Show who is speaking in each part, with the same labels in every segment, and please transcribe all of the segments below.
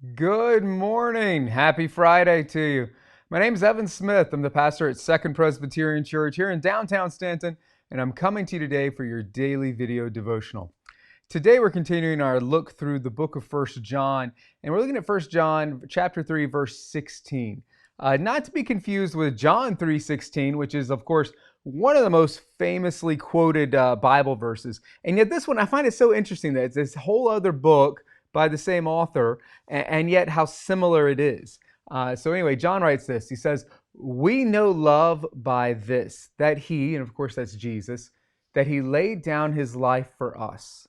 Speaker 1: Good morning. Happy Friday to you. My name is Evan Smith. I'm the pastor at Second Presbyterian Church here in downtown Stanton, and I'm coming to you today for your daily video devotional. Today we're continuing our look through the book of First John, and we're looking at First John chapter 3, verse 16. Not to be confused with John 3:16, which is, of course, one of the most famously quoted Bible verses. And yet this one, I find it so interesting that it's this whole other book by the same author, and yet how similar it is. So anyway, John writes this. He says, "We know love by this, that he," and of course that's Jesus, "that he laid down his life for us,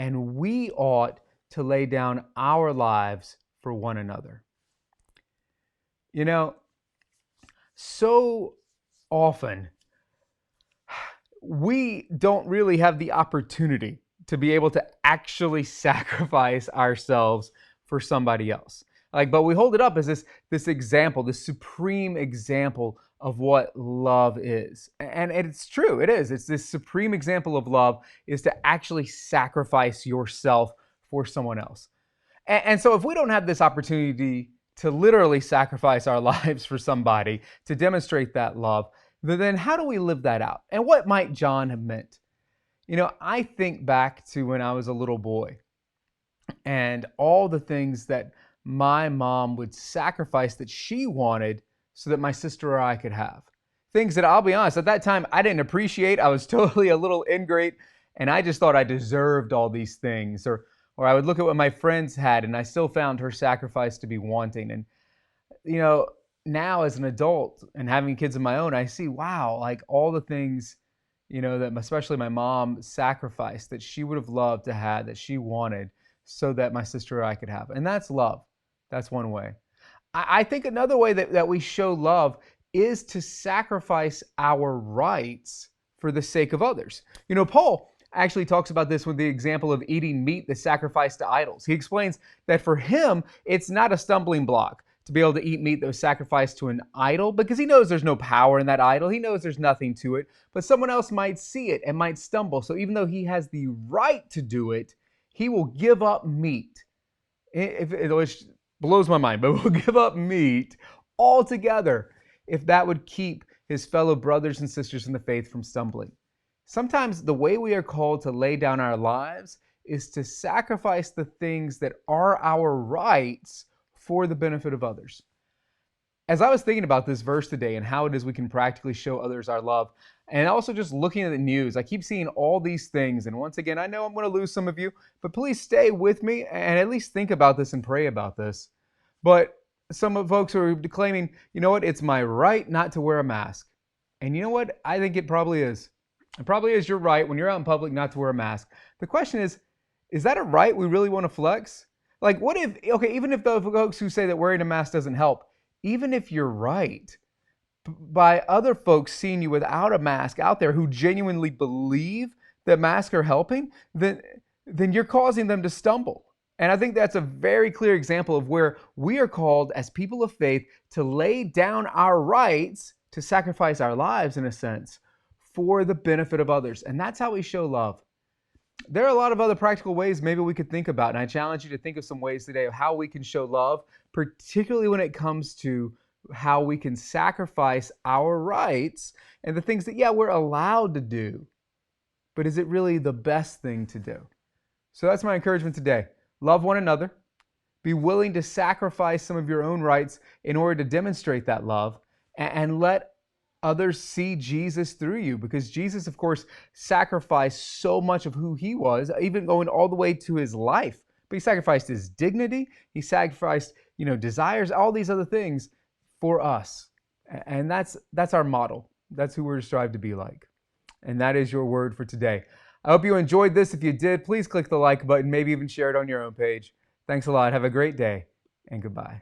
Speaker 1: and we ought to lay down our lives for one another." You know, so often we don't really have the opportunity to be able to actually sacrifice ourselves for somebody else. But we hold it up as this example, this supreme example of what love is. And it's true, it is. It's this supreme example of love is to actually sacrifice yourself for someone else. And so if we don't have this opportunity to literally sacrifice our lives for somebody to demonstrate that love, then how do we live that out? And what might John have meant? I think back to when I was a little boy and all the things that my mom would sacrifice that she wanted so that my sister or I could have. Things that, I'll be honest, at that time I didn't appreciate. I was totally a little ingrate, and I just thought I deserved all these things. Or I would look at what my friends had, and I still found her sacrifice to be wanting. And, now as an adult and having kids of my own, I see, wow, like all the things that especially my mom sacrificed that she would have loved to have, that she wanted so that my sister or I could have. And that's love. That's one way. I think another way that we show love is to sacrifice our rights for the sake of others. Paul actually talks about this with the example of eating meat that's sacrificed to idols. He explains that for him, it's not a stumbling block to be able to eat meat that was sacrificed to an idol, because he knows there's no power in that idol. He knows there's nothing to it, but someone else might see it and might stumble. So even though he has the right to do it, he will give up meat, which blows my mind, but will give up meat altogether if that would keep his fellow brothers and sisters in the faith from stumbling. Sometimes the way we are called to lay down our lives is to sacrifice the things that are our rights for the benefit of others. As I was thinking about this verse today and how it is we can practically show others our love, and also just looking at the news, I keep seeing all these things. And once again, I know I'm going to lose some of you, but please stay with me and at least think about this and pray about this. But some of folks are claiming, it's my right not to wear a mask. And you know what? I think it probably is. It probably is your right when you're out in public not to wear a mask. The question is that a right we really want to flex? What if, even if the folks who say that wearing a mask doesn't help, even if you're right, by other folks seeing you without a mask out there who genuinely believe that masks are helping, then you're causing them to stumble. And I think that's a very clear example of where we are called as people of faith to lay down our rights, to sacrifice our lives in a sense, for the benefit of others. And that's how we show love. There are a lot of other practical ways maybe we could think about, and I challenge you to think of some ways today of how we can show love, particularly when it comes to how we can sacrifice our rights and the things that, we're allowed to do, but is it really the best thing to do? So that's my encouragement today. Love one another. Be willing to sacrifice some of your own rights in order to demonstrate that love, and let others see Jesus through you, because Jesus, of course, sacrificed so much of who he was, even going all the way to his life. But he sacrificed his dignity. He sacrificed, desires, all these other things for us. And that's our model. That's who we're to strive to be like. And that is your word for today. I hope you enjoyed this. If you did, please click the like button, maybe even share it on your own page. Thanks a lot. Have a great day, and goodbye.